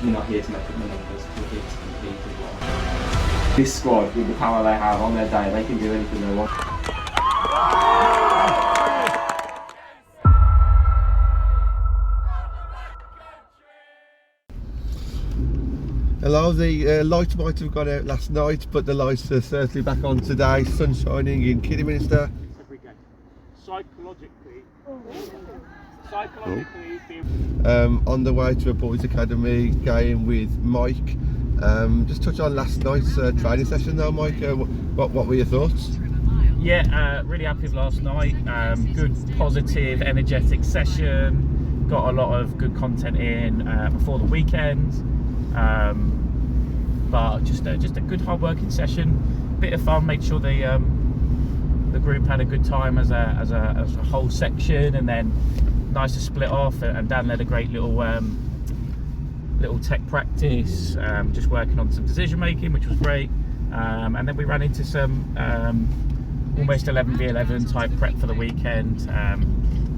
We're not here to make up the numbers, we're here to compete as well. This squad, with the power they have on their day, they can do anything they want. Hello, the lights might have gone out last night, but the lights are certainly back on today. Sun shining in Kidderminster. Every game. Psychologically On the way to a boys' academy game with Mike. Just touch on last night's training session though, Mike. What were your thoughts? Yeah, really happy with last night. Good, positive, energetic session. Got a lot of good content in before the weekend. But just a good hard working session, bit of fun. Made sure the group had a good time as a whole section, and then nice to split off. And Dan led a great little tech practice, just working on some decision making, which was great. And then we ran into some almost 11v11 type prep for the weekend.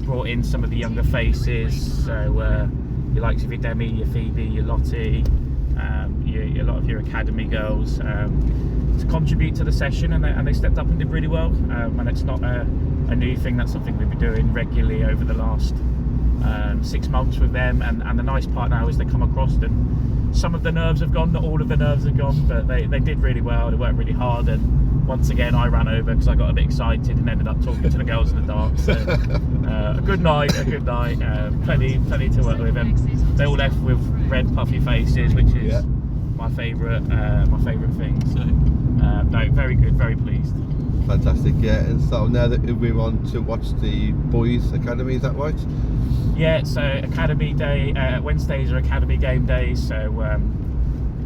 Brought in some of the younger faces, so your likes of your Demi, your Phoebe, your Lottie, a lot of your academy girls, to contribute to the session, and they stepped up and did really well. And it's not a new thing, that's something we've been doing regularly over the last 6 months with them. And the nice part now is they come across, and some of the nerves have gone, not all of the nerves have gone, but they did really well. They worked really hard, and once again I ran over because I got a bit excited and ended up talking to the girls in the dark. So a good night, plenty to work with, and they all left with red puffy faces, which is my favourite thing. So no, very good, very pleased. Fantastic, yeah. And so now that we're on to watch the boys' academy, is that right? Yeah, so academy day, Wednesdays are academy game days, so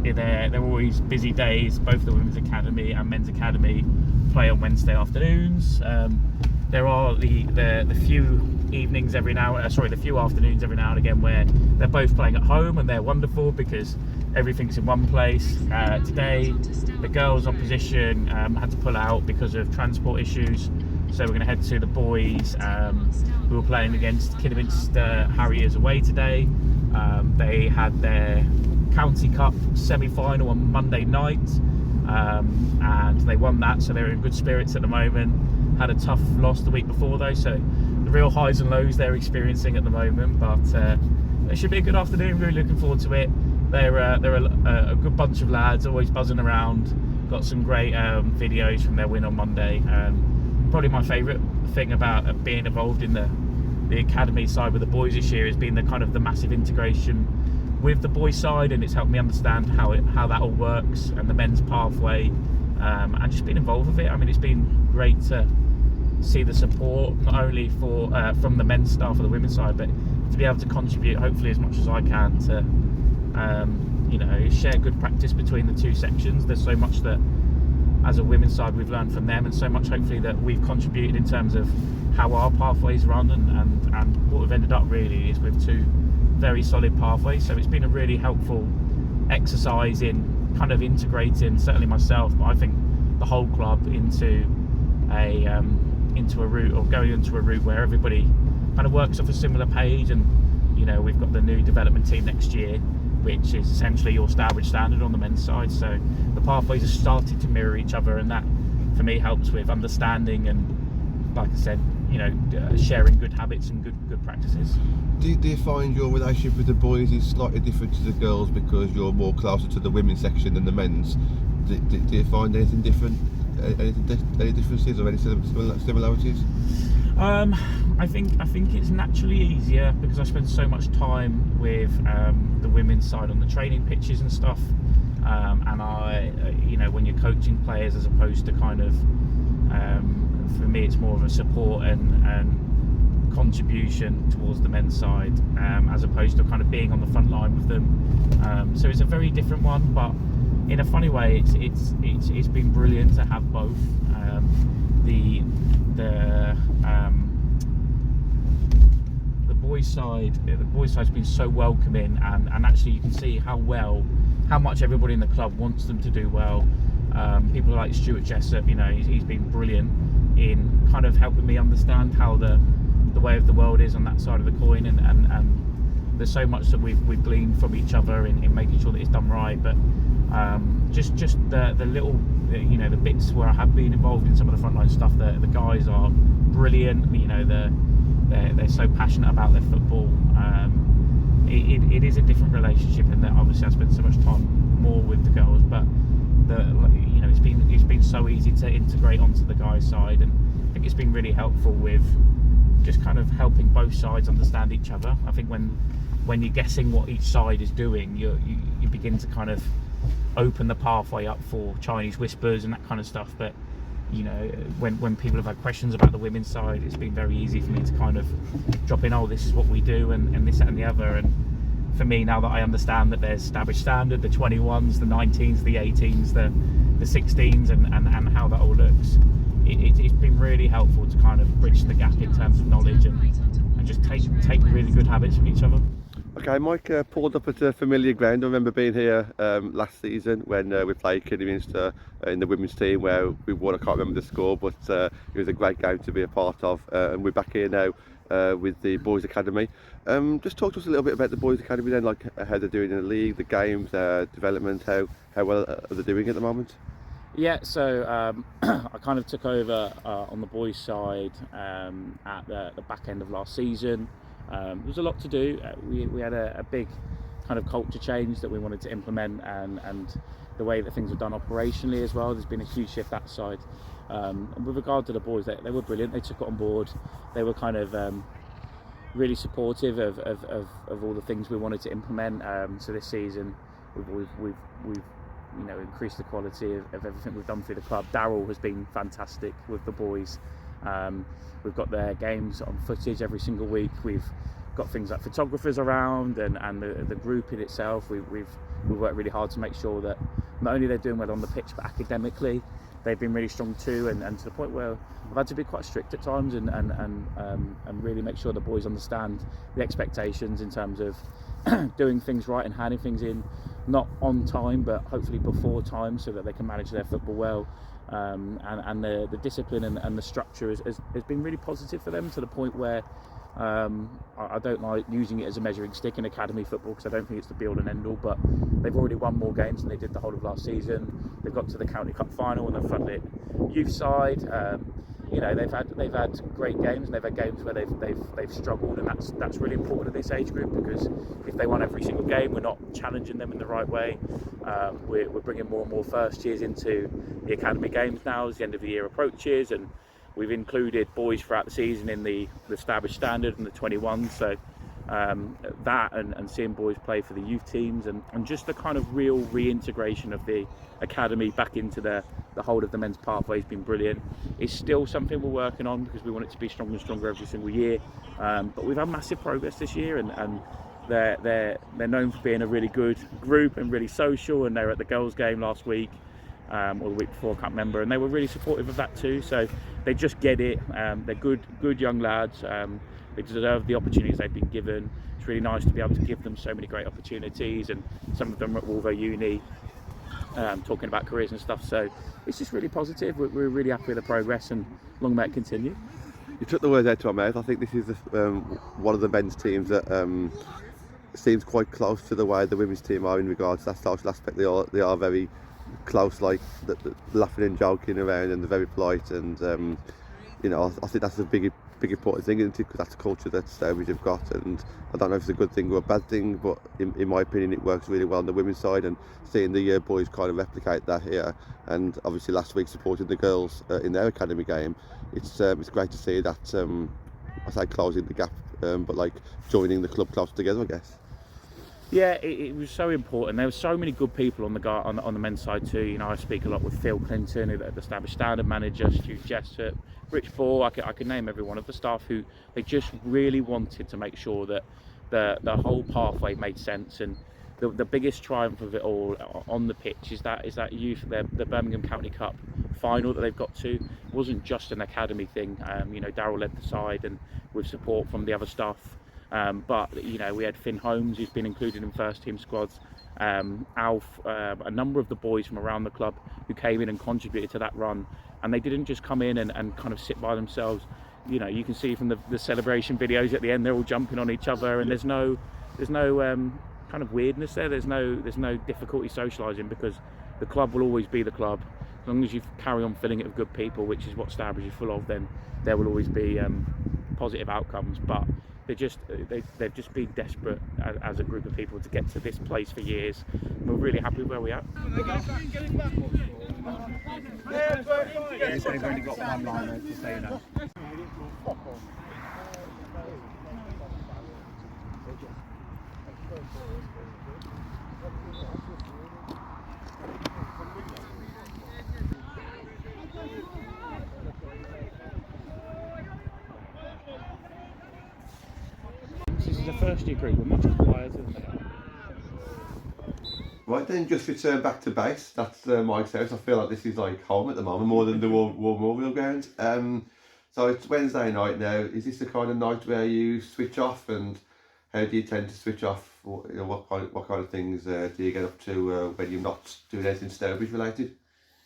they're always busy days. Both the women's academy and men's academy play on Wednesday afternoons. There are the few evenings every now, the few afternoons every now and again where they're both playing at home, and they're wonderful because everything's in one place. Today, the girls' opposition had to pull out because of transport issues, so we're going to head to the boys, who were playing against Kidderminster Harriers away today. They had their County Cup semi-final on Monday night, and they won that, so they're in good spirits at the moment. Had a tough loss the week before though, so the real highs and lows they're experiencing at the moment, but it should be a good afternoon. Really looking forward to it. They're a good bunch of lads, always buzzing around. Got some great videos from their win on Monday. Probably my favourite thing about being involved in the academy side with the boys this year has been the massive integration with the boys side, and it's helped me understand how that all works, and the men's pathway, and just being involved with it. I mean, it's been great to see the support, not only from the men's staff or the women's side, but to be able to contribute hopefully as much as I can to share good practice between the two sections. There's so much that as a women's side we've learned from them, and so much hopefully that we've contributed in terms of how our pathways run, and what we've ended up really is with two very solid pathways. So it's been a really helpful exercise in kind of integrating, certainly myself, but I think the whole club into a route, or going into a route where everybody kind of works off a similar page. And we've got the new development team next year, which is essentially your Stourbridge standard on the men's side, so the pathways have started to mirror each other, and that for me helps with understanding and, like I said, sharing good habits and good practices. Do you find your relationship with the boys is slightly different to the girls because you're more closer to the women's section than the men's? Do you find anything different, any differences or any similarities? I think it's naturally easier because I spend so much time with the women's side on the training pitches and stuff, and when you're coaching players as opposed to kind of, for me it's more of a support and contribution towards the men's side, as opposed to kind of being on the front line with them. So it's a very different one, but in a funny way it's been brilliant to have both. The boys' side's been so welcoming, and actually you can see how much everybody in the club wants them to do well. People like Stuart Jessup, he's been brilliant in kind of helping me understand how the way of the world is on that side of the coin, and there's so much that we've gleaned from each other in making sure that it's done right. But just the little, you know, the bits where I have been involved in some of the frontline stuff, the guys are brilliant. You know, they're so passionate about their football. It is a different relationship in that obviously I spend so much time more with the girls, but you know, it's been so easy to integrate onto the guys' side, and I think it's been really helpful with just kind of helping both sides understand each other. I think when you're guessing what each side is doing, you begin to kind of open the pathway up for Chinese whispers and that kind of stuff. But you know, when people have had questions about the women's side, it's been very easy for me to kind of drop in, oh, this is what we do, and this, that and the other. And for me, now that I understand that there's Stourbridge Standard, the 21s, the 19s, the 18s, the 16s, and how that all looks, it's been really helpful to kind of bridge the gap in terms of knowledge and just take really good habits from each other. Okay, Mike pulled up at a familiar ground. I remember being here last season when we played Kidderminster in the women's team where we won. I can't remember the score, but it was a great game to be a part of. And we're back here now with the Boys Academy. Just talk to us a little bit about the Boys Academy then, like how they're doing in the league, the games, development, how well are they doing at the moment? Yeah, so I kind of took over on the boys' side at the back end of last season. There was a lot to do. We had a big kind of culture change that we wanted to implement, and the way that things were done operationally as well. There's been a huge shift that side. And with regard to the boys, they were brilliant. They took it on board. They were kind of really supportive of all the things we wanted to implement. So this season, we've you know, increased the quality of everything we've done through the club. Daryl has been fantastic with the boys. We've got their games on footage every single week. We've got things like photographers around, and the group in itself. We've worked really hard to make sure that not only they're doing well on the pitch, but academically they've been really strong too, and to the point where I've had to be quite strict at times and really make sure the boys understand the expectations in terms of doing things right and handing things in, not on time, but hopefully before time, so that they can manage their football well. And the discipline and the structure has been really positive for them, to the point where I don't like using it as a measuring stick in academy football, because I don't think it's the be all and end all, but they've already won more games than they did the whole of last season. They've got to the County Cup final on the Floodlit youth side. You know, they've had great games, and they've had games where they've struggled, and that's really important at this age group, because if they won every single game, we're not challenging them in the right way. We're bringing more and more first years into the academy games now as the end of the year approaches, and we've included boys throughout the season in the Stourbridge Standard and the 21s. So that and seeing boys play for the youth teams, and just the kind of real reintegration of the academy back into the whole of the men's pathway has been brilliant. It's still something we're working on, because we want it to be stronger and stronger every single year. But we've had massive progress this year, and they're known for being a really good group and really social. And they were at the girls' game last week, or the week before, I can't remember, and they were really supportive of that too. So they just get it. They're good young lads. They deserve the opportunities they've been given. It's really nice to be able to give them so many great opportunities, and some of them are at Wolvo Uni, talking about careers and stuff. So it's just really positive. We're really happy with the progress, and long may it continue. You took the words out of my mouth. I think this is one of the men's teams that seems quite close to the way the women's team are in regards to that social aspect. They are very close, like the laughing and joking around, and they're very polite, and you know, I think that's a big important thing, isn't it? Because that's a culture that Stourbridge have got, and I don't know if it's a good thing or a bad thing, but in my opinion, it works really well on the women's side, and seeing the boys kind of replicate that here, and obviously last week supporting the girls in their academy game, it's great to see that. I say closing the gap, but like joining the club closer together, I guess. Yeah, it was so important. There were so many good people on the men's side too. You know, I speak a lot with Phil Clinton, the Stourbridge Standard manager, Stu Jessup, Rich Ball. I could name every one of the staff who they just really wanted to make sure that the whole pathway made sense. And the biggest triumph of it all on the pitch is that youth, the Birmingham County Cup final that they've got to. It wasn't just an academy thing. You know, Daryl led the side, and with support from the other staff. But you know, we had Finn Holmes, who's been included in first team squads, Alf, a number of the boys from around the club who came in and contributed to that run, and they didn't just come in and kind of sit by themselves. You know, you can see from the celebration videos at the end, they're all jumping on each other, and there's no kind of weirdness there. There's no difficulty socialising, because the club will always be the club. As long as you carry on filling it with good people, which is what Stourbridge is full of, then there will always be positive outcomes. But they've just been desperate as a group of people to get to this place for years. We're really happy with where we are. They've only got one liner to say that. This is a first year group. We're much quieter than they are. Right then, just return back to base. That's Mike's house. I feel like this is like home at the moment, more than the War Memorial Ground. So it's Wednesday night now. Is this the kind of night where you switch off, and how do you tend to switch off? What kind of things do you get up to when you're not doing anything Stourbridge related?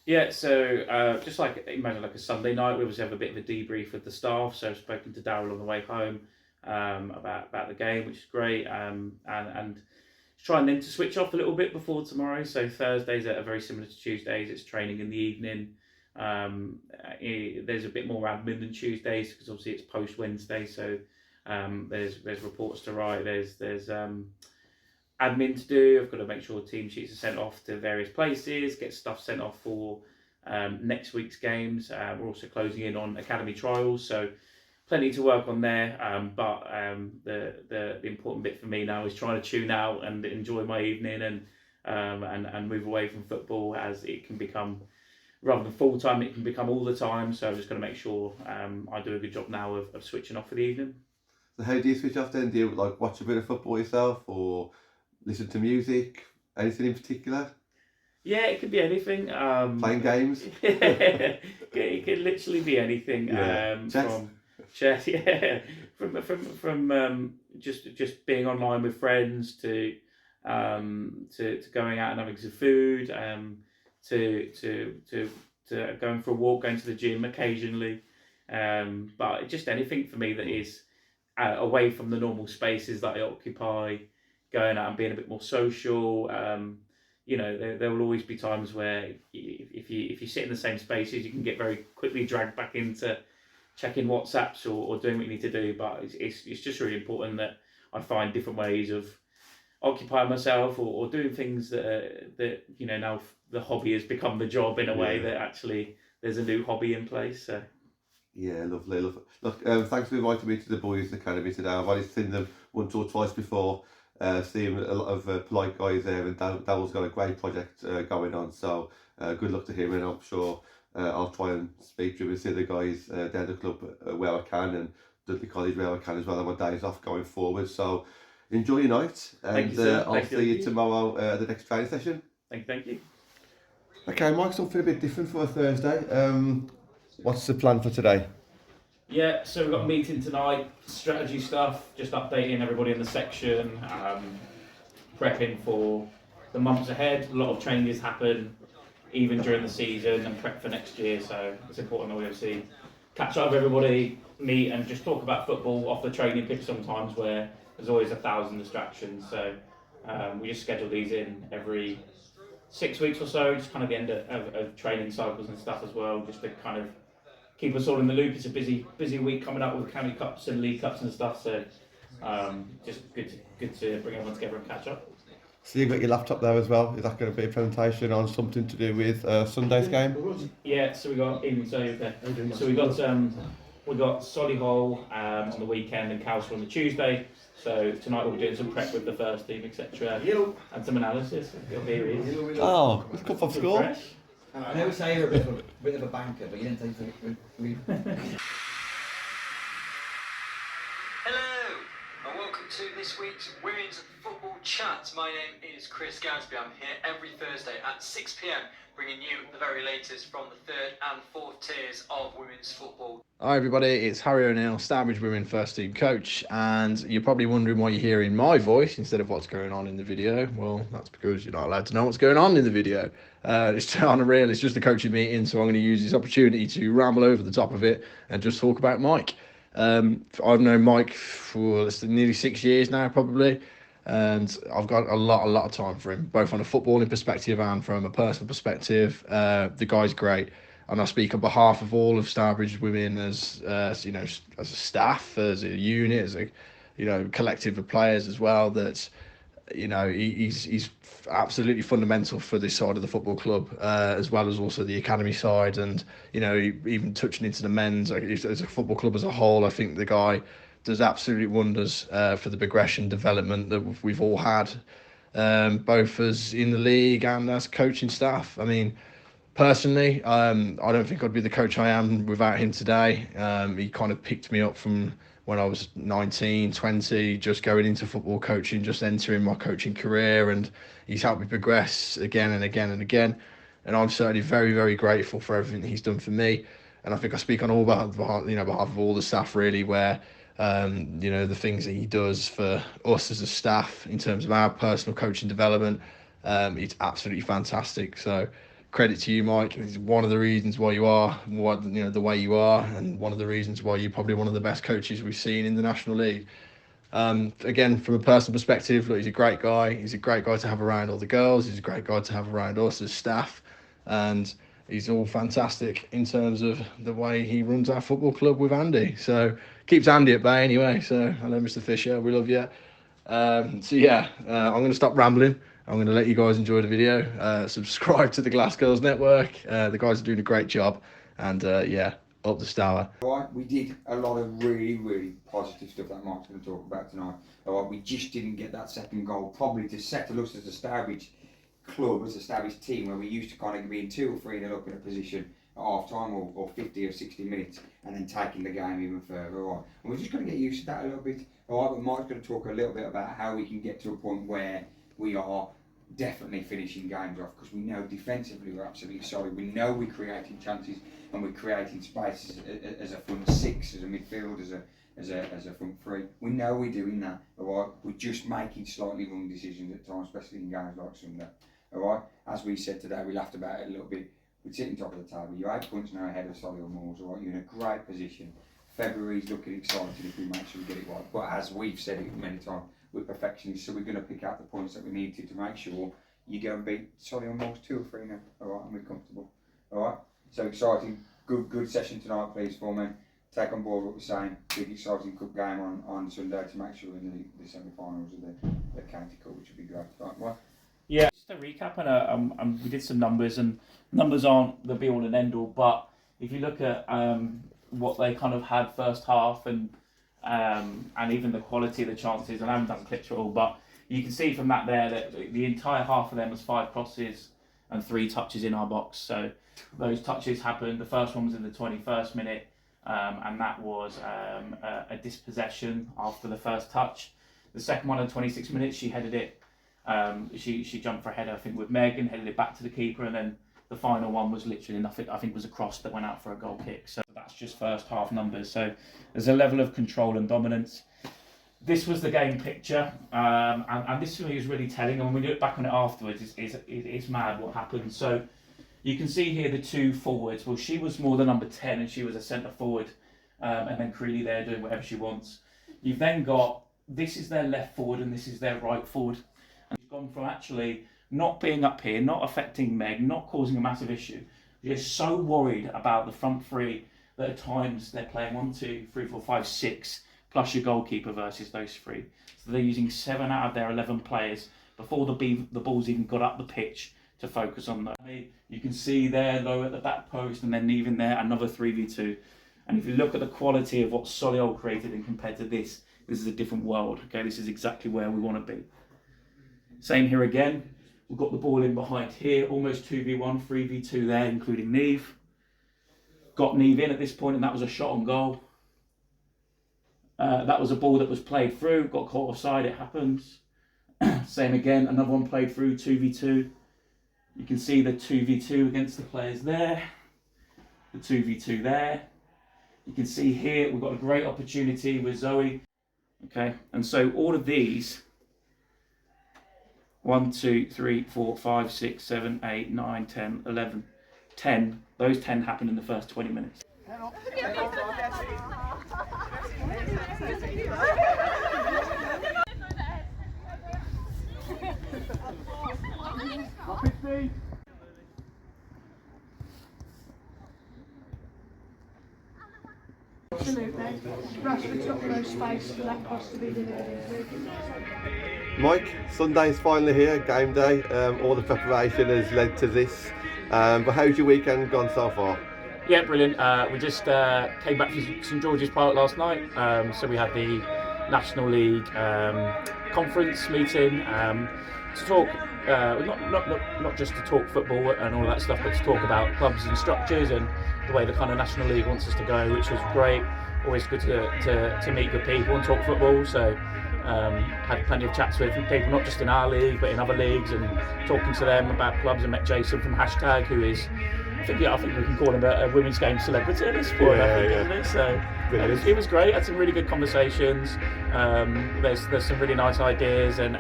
Yeah, so just like imagine like a Sunday night, we always have a bit of a debrief with the staff. So I've spoken to Darryl on the way home about the game, which is great, and trying then to switch off a little bit before tomorrow. So Thursdays are very similar to Tuesdays. It's training in the evening. There's a bit more admin than Tuesdays, because obviously it's post Wednesday. So there's reports to write. There's admin to do. I've got to make sure team sheets are sent off to various places, get stuff sent off for next week's games. We're also closing in on academy trials, so plenty to work on there. But the important bit for me now is trying to tune out and enjoy my evening and move away from football, as it can become, rather than full time, it can become all the time. So I'm just going to make sure I do a good job now of switching off for the evening. So how do you switch off then? Do you like watch a bit of football yourself, or listen to music? Anything in particular? Yeah, it could be anything. Playing games? It could literally be anything. Yeah. From chess, yeah. From just being online with friends to going out and having some food, to going for a walk, going to the gym occasionally. But just anything for me that is away from the normal spaces that I occupy, going out and being a bit more social. There will always be times where if you sit in the same spaces, you can get very quickly dragged back into checking WhatsApps or doing what you need to do. But it's just really important that I find different ways of occupying myself or doing things that now the hobby has become the job in a way that actually there's a new hobby in place. So. Yeah, lovely. Look, thanks for inviting me to the Boys Academy today. I've only seen them once or twice before. Seeing a lot of polite guys there, and Daryl's got a great project going on. So good luck to him, and I'm sure I'll try and speak to him and see the guys down the club where I can, and Dudley College where I can as well on my days off going forward. So enjoy your night, and I'll see you tomorrow at the next training session. Thank you. Okay, Mike, something a bit different for a Thursday. What's the plan for today? Yeah, so we've got a meeting tonight, strategy stuff, just updating everybody in the section, prepping for the months ahead. A lot of changes happen even during the season, and prep for next year, so it's important that we obviously catch up with everybody, meet and just talk about football off the training pitch sometimes, where there's always 1,000 distractions. So we just schedule these in every 6 weeks or so, just kind of the end of training cycles and stuff as well, just to kind of keep us all in the loop. It's a busy week coming up with county cups and league cups and stuff, so just good to bring everyone together and catch up. So you've got your laptop there as well. Is that going to be a presentation on something to do with Sunday's game? Yeah, so we got Solihull on the weekend and Cowsall on the Tuesday. So tonight we're doing some prep with the first team, etc., and some analysis. Oh, it's come from school. Fresh. I know say you're a bit of a banker, but you didn't take it. Hello, and welcome to this week's Women's Football Chat. My name is Chris Gansby. I'm here every Thursday at 6 p.m, bringing you the very latest from the third and fourth tiers of women's football. Hi everybody, it's Harry O'Neill, Stourbridge Women First Team Coach, and you're probably wondering why you're hearing my voice instead of what's going on in the video. Well, that's because you're not allowed to know what's going on in the video. It's on a reel, it's just a coaching meeting, so I'm going to use this opportunity to ramble over the top of it and just talk about Mike. I've known Mike for nearly 6 years now, probably. and I've got a lot of time for him, both on a footballing perspective and from a personal perspective. The guy's great, and I speak on behalf of all of Stourbridge women as you know, as a staff, as a unit, as a collective of players as well. That he's absolutely fundamental for this side of the football club, as well as also the academy side, and even touching into the men's as a football club as a whole. I think the guy does absolute wonders for the progression development that we've all had, both as in the league and as coaching staff. I mean, personally, I don't think I'd be the coach I am without him today. He kind of picked me up from when I was 19, 20, just going into football coaching, just entering my coaching career, and he's helped me progress again and again and again. And I'm certainly very, very grateful for everything he's done for me. And I think I speak on all behalf of all the staff really, where the things that he does for us as a staff in terms of our personal coaching development, it's absolutely fantastic. So credit to you, Mike. It's one of the reasons why you are the way you are, and one of the reasons why you're probably one of the best coaches we've seen in the National League. Again, from a personal perspective, look, he's a great guy. He's a great guy to have around all the girls. He's a great guy to have around us as staff, and he's all fantastic in terms of the way he runs our football club with Andy. So keeps Andy at bay anyway. So hello, Mr. Fisher, we love you. I'm going to stop rambling. I'm going to let you guys enjoy the video. Subscribe to the Glassgirls network. The guys are doing a great job, and up the Stour. Right, we did a lot of really positive stuff that Mark's going to talk about tonight. All right, we just didn't get that second goal, probably to settle us as a Stourbridge club, as a Stourbridge team, where we used to kind of be in 2 or 3 up in a position at half time or 50 or 60 minutes, and then taking the game even further. All right, and we're just going to get used to that a little bit. All right, but Mark's going to talk a little bit about how we can get to a point where we are definitely finishing games off, because we know defensively we're absolutely solid. We know we're creating chances and we're creating spaces as a front 6, as a midfield, as a front 3. We know we're doing that. All right, we're just making slightly wrong decisions at times, especially in games like Sunday. All right, as we said today, we laughed about it a little bit. We're sitting top of the table. You're 8 points now ahead of Solihull Moors. All right, you're in a great position. February's looking exciting if we make sure we get it right. But as we've said it many times, we're perfectionists, so we're going to pick out the points that we need to make sure you go and beat Solihull Moors 2 or 3 now. All right, and we're comfortable. All right, so exciting, good session tonight, please, for me. Take on board what we're saying. Big exciting cup game on Sunday to make sure we're in the semi-finals of the county cup, which would be great. Right. Yeah, just a recap, and we did some numbers, and numbers aren't the be all and end all, but if you look at what they kind of had first half, and even the quality of the chances, and I haven't done clips at all, but you can see from that there that the entire half of them was 5 crosses and 3 touches in our box. So those touches happened. The first one was in the 21st minute, and that was a dispossession after the first touch. The second one in 26 minutes, she headed it. She jumped for a header, I think, with Meg, and headed it back to the keeper, and then the final one was literally nothing. I think was a cross that went out for a goal kick. So that's just first half numbers. So there's a level of control and dominance. This was the game picture, and this for me is really telling. And when we look back on it afterwards, it's mad what happened. So you can see here the 2 forwards. Well, she was more the number 10, and she was a centre forward, and then Creeley there doing whatever she wants. You've then got, this is their left forward, and this is their right forward. And she's gone from actually not being up here, not affecting Meg, not causing a massive issue. You're so worried about the front 3 that at times they're playing 1, 2, 3, 4, 5, 6, plus your goalkeeper versus those 3. So they're using 7 out of their 11 players before the ball's even got up the pitch to focus on that. You can see there low at the back post, and then even there another 3v2. And if you look at the quality of what Solihull created and compared to this is a different world. Okay, this is exactly where we want to be. Same here again. We've got the ball in behind here, almost 2v1, 3v2 there, including Neve. Got Neve in at this point, and that was a shot on goal. That was a ball that was played through, got caught offside, it happens. Same again, another one played through, 2v2. You can see the 2v2 against the players there. The 2v2 there. You can see here, we've got a great opportunity with Zoe. Okay, and so all of these, 1, 2, 3, 4, 5, 6, 7, 8, 9, 10, 11, 10. Those 10 happened in the first 20 minutes. Absolutely. Rashford's got the most space for that cross to be delivered into. Mike, Sunday's finally here, game day. All the preparation has led to this. But how's your weekend gone so far? Yeah, brilliant. We just came back from St George's Park last night. So we had the National League conference meeting to talk, not just to talk football and all that stuff, but to talk about clubs and structures and the way the kind of National League wants us to go, which was great. Always good to meet good people and talk football. So had plenty of chats with people, not just in our league, but in other leagues, and talking to them about clubs. And met Jason from Hashtag, who is, I think we can call him a women's game celebrity at this point, isn't it? So it was great. Had some really good conversations. There's some really nice ideas and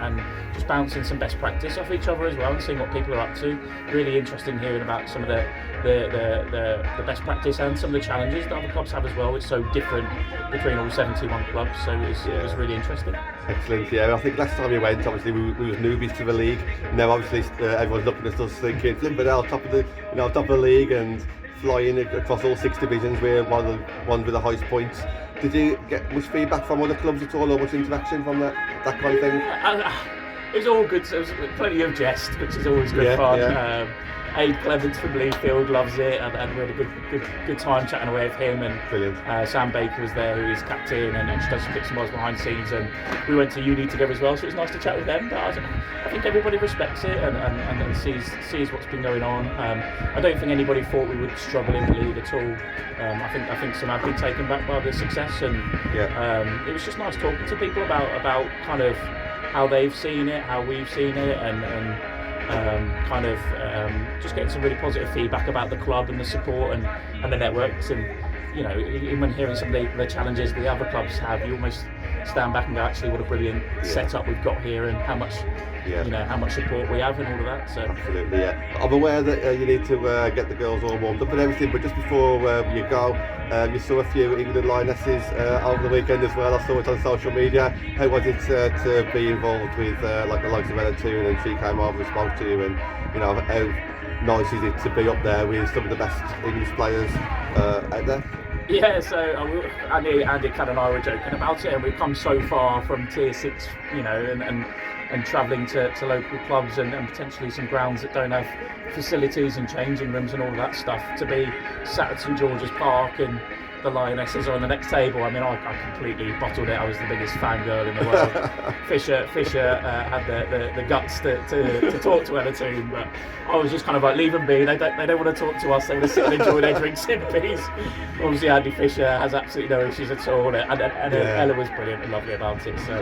just bouncing some best practice off each other as well, and seeing what people are up to. Really interesting hearing about some of the best practice and some of the challenges that other clubs have as well. It's so different between all 71 clubs, so it was really interesting. Excellent. Yeah, I think last time we went, obviously we was newbies to the league. Now obviously everyone's looking at us thinking, Flimperdale top of the league and flying across all 6 divisions. We're one of the ones with the highest points. Did you get much feedback from other clubs at all, or much interaction from that kind of thing? It was all good. It was plenty of jest, which is always good fun. Yeah. Aid Clements from Leafield loves it, and we had a good time chatting away with him. And brilliant. Sam Baker was there, who is captain, and she does some bits and bobs behind the scenes. And we went to uni together as well, so it was nice to chat with them. But I think everybody respects it and sees what's been going on. I don't think anybody thought we would struggle in the league at all. I think some have been taken back by the success, and it was just nice talking to people about kind of how they've seen it, how we've seen it, and just getting some really positive feedback about the club and the support and the networks. And you know, even when hearing some of the challenges the other clubs have, you almost stand back and go, actually, what a brilliant setup we've got here, and how much how much support we have and all of that. So absolutely, yeah. I'm aware that you need to get the girls all warmed up and everything, but just before you go, you saw a few England Lionesses over the weekend as well. I saw it on social media. How was it to be involved with like the likes of Ella Toon, and she came over and spoke to you, and you know, how nice is it to be up there with some of the best English players out there? Yeah, so Andy Cladd and I were joking about it, and we've come so far from Tier 6, you know, and travelling to local clubs and potentially some grounds that don't have facilities and changing rooms and all of that stuff, to be sat at St George's Park and the Lionesses are on the next table. I mean, I completely bottled it. I was the biggest fangirl in the world. Fisher had the guts to talk to Ella Toon, but I was just kind of like, leave them be. They don't want to talk to us. They want to sit and enjoy their drinks in peace. Obviously, Andy Fisher has absolutely no issues at all, and Ella was brilliant and lovely about it. So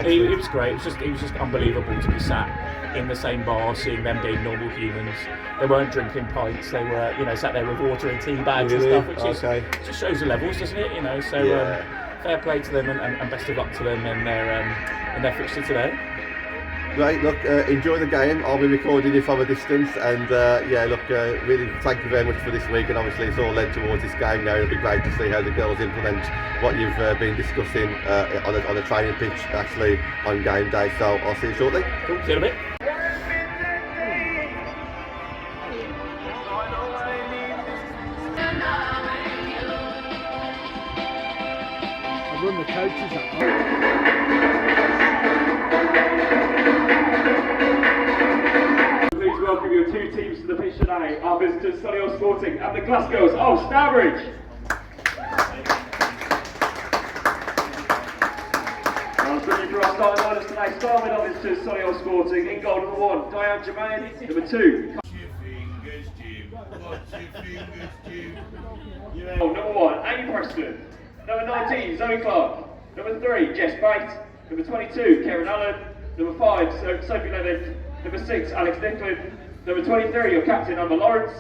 it was great. It was just unbelievable to be sat in the same bar, seeing them being normal humans. They weren't drinking pints. They were, you know, sat there with water and tea bags and stuff, which just shows the levels, doesn't it? You know, so fair play to them, and best of luck to them in their fixture today. Right, look, enjoy the game. I'll be recording you from a distance, and really thank you very much for this week. And obviously it's all led towards this game now. It'll be great to see how the girls implement what you've been discussing on a training pitch, actually on game day. So I'll see you shortly. Cool, see you in a bit. I run the coaches up. Please welcome your 2 teams to the pitch tonight. Our visitors, Solihull Sporting and the Glassgirls of Stourbridge. I'll bring you through our starting lineups tonight. Start with our visitors, Solihull Sporting. In goal, number 1, Diane Germain. Number 2. Number 1, Amy Preston. Number 19, Zoe Clark. Number 3, Jess Bate. Number 22, Karen Allen. Number 5, Sophie Levin. Number 6, Alex Nicklin. Number 23, your captain, Amber Lawrence.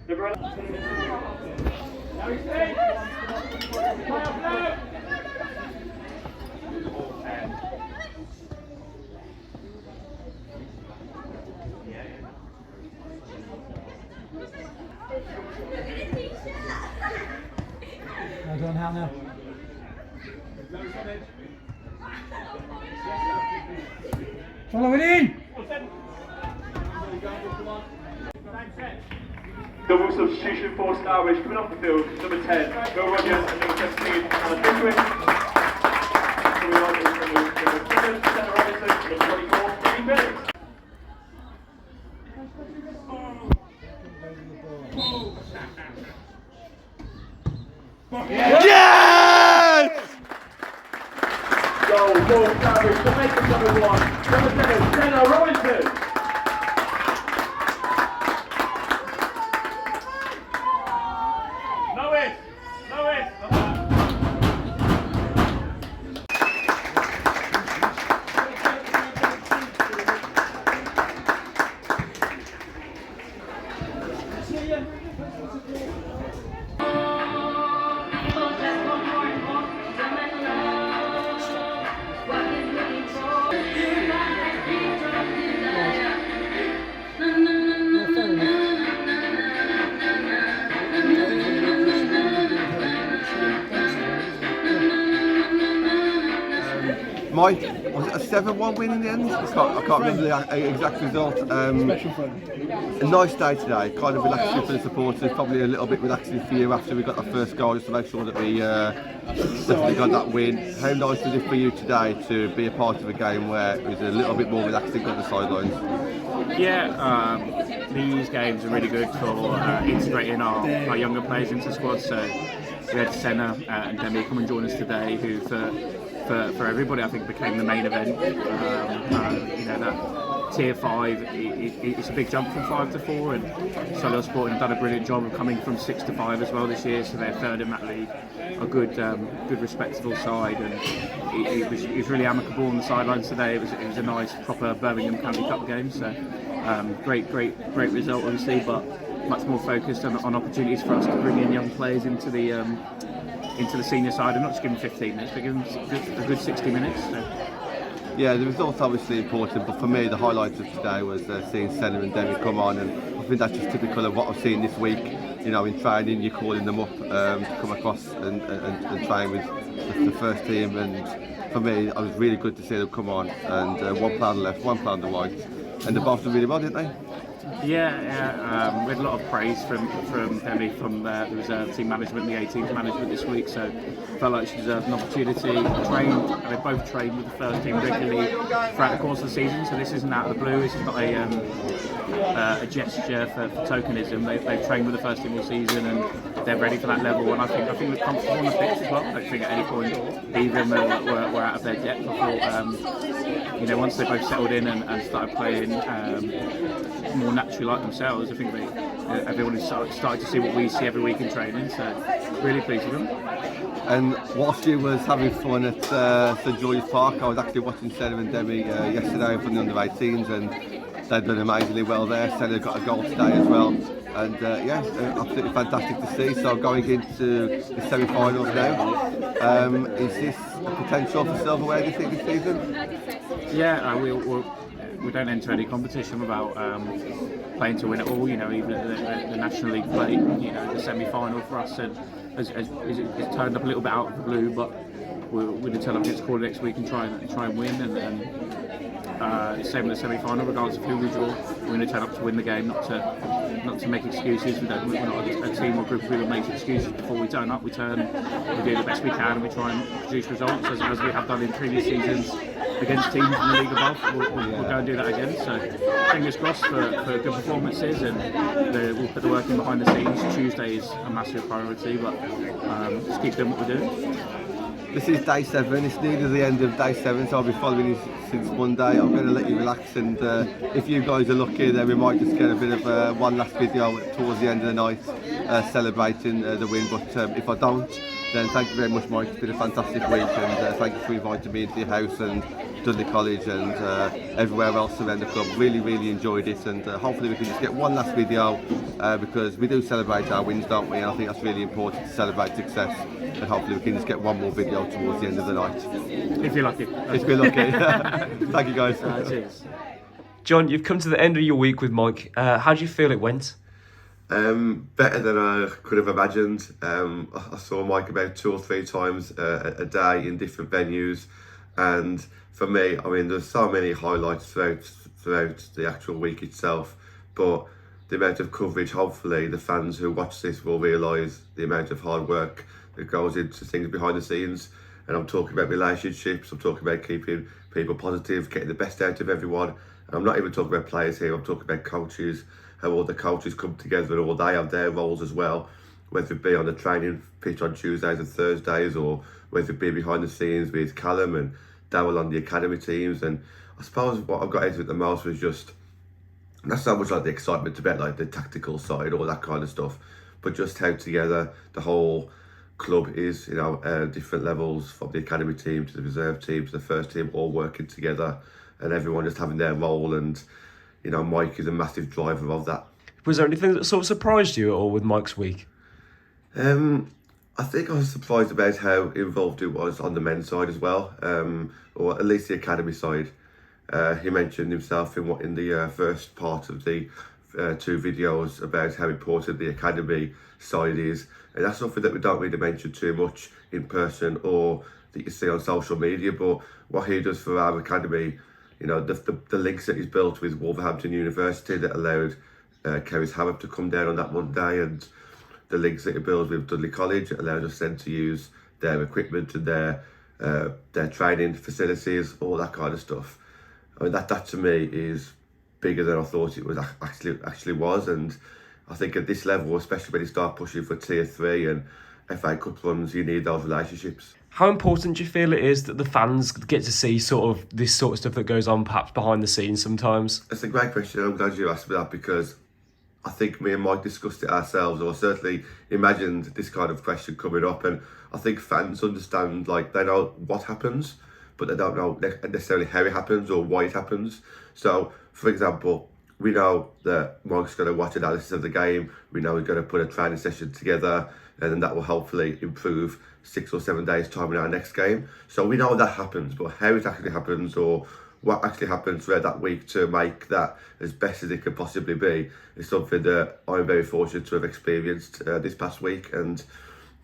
Number 11. Well done, Hannah. Follow it in! Double substitution for Stourbridge coming off the field, number 10, Will Rogers, and number 17, Alan Pickwick. Coming on is number 7, Sarah Robinson, number 24, Dean Phillips. Yes! Goal for Stourbridge to make it number 1, number 7, Sarah Robinson. Mike, was it a 7-1 win in the end? I can't remember the exact result. A nice day today, kind of relaxing for the supporters, probably a little bit relaxing for you after we got our first goal, just to make sure that we definitely got that win. How nice was it for you today to be a part of a game where it was a little bit more relaxing on the sidelines? Yeah, these games are really good for integrating our younger players into the squad. So we had Senna and Demi come and join us today, who for everybody I think became the main event. You know, that tier 5, it's a big jump from 5 to 4, and Solihull Sporting have done a brilliant job of coming from 6 to 5 as well this year, so they're third in that league. A good respectable side, and it was really amicable on the sidelines today. It was a nice proper Birmingham County Cup game, so great result obviously, but much more focused on opportunities for us to bring in young players into the senior side, and not just give them 15 minutes, but give them a good 60 minutes. So. Yeah, the result's obviously important, but for me the highlight of today was seeing Senna and Demi come on, and I think that's just typical of what I've seen this week. You know, in training you're calling them up to come across and train with the first team, and for me it was really good to see them come on, and one player on the left, one player on the right, and they both did really well, didn't they? Yeah. We had a lot of praise from Demi, from the reserve team management, the 18th management this week, so felt like she deserved an opportunity. They both trained with the first team regularly throughout the course of the season, so this isn't out of the blue. This is not a gesture for tokenism. They've trained with the first team all season, and they're ready for that level, and I think they're comfortable on the pitch as well. I don't think at any point either of them were out of their depth. I thought, you know, once they both settled in and started playing more naturally like themselves, I think everyone has started to see what we see every week in training, so really pleased with them. And whilst you was having fun at St George's Park, I was actually watching Senna and Demi yesterday from the under-18s, and they've done amazingly well there. Senna got a goal today as well, and yeah, absolutely fantastic to see. So going into the semi-finals now, is this a potential for silverware, do you think, this season? Yeah, we don't enter any competition without playing to win it all. You know, even at the National League play, you know, the semi-final for us has turned up a little bit out of the blue, but we're going to tell them it's called next week and try and win. And same with the semi-final, regardless of who we draw, we're going to turn up to win the game, not to make excuses. We're not a team or group of people that makes excuses before we turn up. We do the best we can, and we try and produce results as we have done in previous seasons against teams in the league above. We'll go and do that again. So fingers crossed for good performances, and we'll put the work in behind the scenes. Tuesday is a massive priority, but just keep doing what we're doing. This is day 7, it's nearly the end of day 7, so I'll be following you since Monday. I'm going to let you relax, and if you guys are lucky, then we might just get a bit of one last video towards the end of the night celebrating the win, but if I don't, then thank you very much, Mike. It's been a fantastic week, and thank you for inviting me into your house and Dudley College and everywhere else around the club. Really enjoyed it, and hopefully we can just get one last video because we do celebrate our wins, don't we? And I think that's really important to celebrate success, and hopefully we can just get one more video towards the end of the night. If you're lucky. If we're lucky. Thank you guys. Cheers. John, you've come to the end of your week with Mike. How do you feel it went? Better than I could have imagined. I saw Mike about 2 or 3 times a day in different venues, and for me, I mean, there's so many highlights throughout the actual week itself. but the amount of coverage, hopefully the fans who watch this will realise the amount of hard work that goes into things behind the scenes. And I'm talking about relationships, I'm talking about keeping people positive, getting the best out of everyone. And I'm not even talking about players here, I'm talking about coaches, how all the coaches come together and all they have their roles as well, whether it be on the training pitch on Tuesdays and Thursdays, or whether it be behind the scenes with Callum and Darryl on the academy teams. And I suppose what I've got into it the most was just, not so much like the excitement about like the tactical side, all that kind of stuff, but just how together the whole club is, you know, different levels from the academy team to the reserve team to the first team, all working together and everyone just having their role. And, you know, Mike is a massive driver of that. Was there anything that sort of surprised you at all with Mike's week? I think I was surprised about how involved he was on the men's side as well, or at least the academy side. He mentioned himself in the first part of the 2 videos about how important the academy side is, and that's something that we don't really mention too much in person or that you see on social media. But what he does for our academy, you know, the links that he's built with Wolverhampton University that allowed Kerry's Harrop to come down on that Monday, and the links that he builds with Dudley College, it allowed us then to use their equipment and their training facilities, all that kind of stuff. I mean, that to me is bigger than I thought it was actually was. And I think at this level, especially when you start pushing for Tier 3 and FA Cup runs, you need those relationships. How important do you feel it is that the fans get to see sort of this sort of stuff that goes on perhaps behind the scenes sometimes? It's a great question. I'm glad you asked me that, because I think me and Mike discussed it ourselves, or certainly imagined this kind of question coming up. And I think fans understand, like, they know what happens, but they don't know necessarily how it happens or why it happens. So, for example, we know that Mike's going to watch analysis of the game. We know he's going to put a training session together, and then that will hopefully improve 6 or 7 days' time in our next game. So we know that happens, but how it actually happens or what actually happens throughout that week to make that as best as it could possibly be is something that I'm very fortunate to have experienced this past week. And,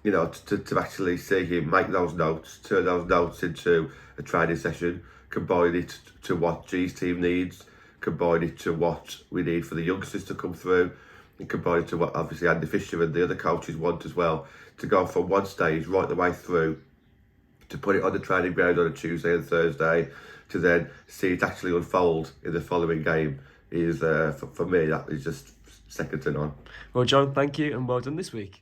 you know, to actually see him make those notes, turn those notes into a training session, combine it to what G's team needs, combine it to what we need for the youngsters to come through, and combine it to what obviously Andy Fisher and the other coaches want as well, to go from one stage right the way through, to put it on the training ground on a Tuesday and Thursday, to then see it actually unfold in the following game is, for me, that is just second to none. Well, John, thank you and well done this week.